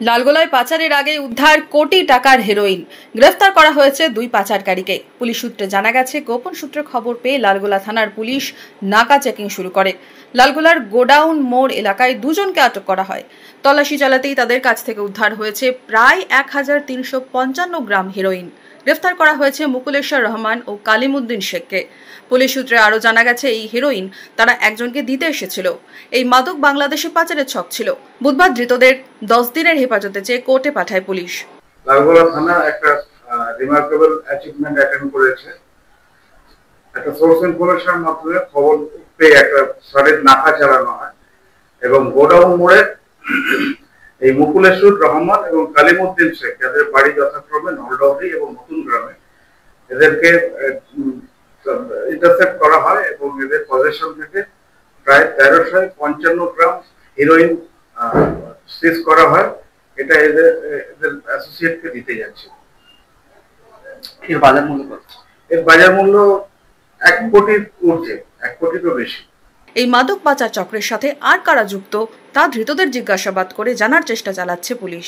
লালগোলায় পাচারের আগে উদ্ধার কোটি টাকার হেরোইন। গ্রেফতার করা হয়েছে দুই পাচারকারীকে। পুলিশ সূত্রে জানা গেছে, গোপন সূত্রে খবর পেয়ে লালগোলা থানার পুলিশ নাকা চেকিং শুরু করে। লালগোলার গোডাউন মোড় এলাকায় দুজনকে আটক করা হয়। তল্লাশি চালাতেই তাদের কাছ থেকে উদ্ধার হয়েছে প্রায় 1355 গ্রাম হেরোইন। গ্রেফতার করা হয়েছে মুকুলেশ্বর রহমান ও কালিমুদ্দিন শেখকে। পুলিশ সূত্রে আরও জানা গেছে, এই হেরোইন তারা একজনকে দিতে এসেছিল। এই মাদক বাংলাদেশে পাচারের ছক ছিল। বুধবার ধৃতদের 10 দিনের হেফাজতে চেয়ে কোর্টে পাঠায় পুলিশ। লালগোলা থানা একটা রিমার্কেবল অ্যাচিভমেন্ট অ্যাটেন্ড করেছে। একটা সোর্স ইনফরমেশনের মাধ্যমে খবর পেয়ে একটা সলিড নাকা চালানো হয় এবং গোডাউন মোড়ে এই মুকুলেশ্বর রহমান এবং কালিমুদ্দিন শেখ, যাদের বাড়ি যথাক্রমে নলডহরি এবং নতুন গ্রামে, এদেরকে ইন্টারসেপ্ট করা হয় এবং এদের পজেশন থেকে প্রায় 1355 গ্রাম হিরোইন সিজ করা হয়। এটা এদের অ্যাসোসিয়েটকে দিতে যাচ্ছে। এর বাজার মূল্য কত? এর বাজার মূল্য 1 কোটির ঊর্ধ্বে, 1 কোটিরও বেশি। এই মাদক পাচার চক্রের সাথে আর কারা যুক্ত তা ধৃতদের জিজ্ঞাসাবাদ করে জানার চেষ্টা চালাচ্ছে পুলিশ।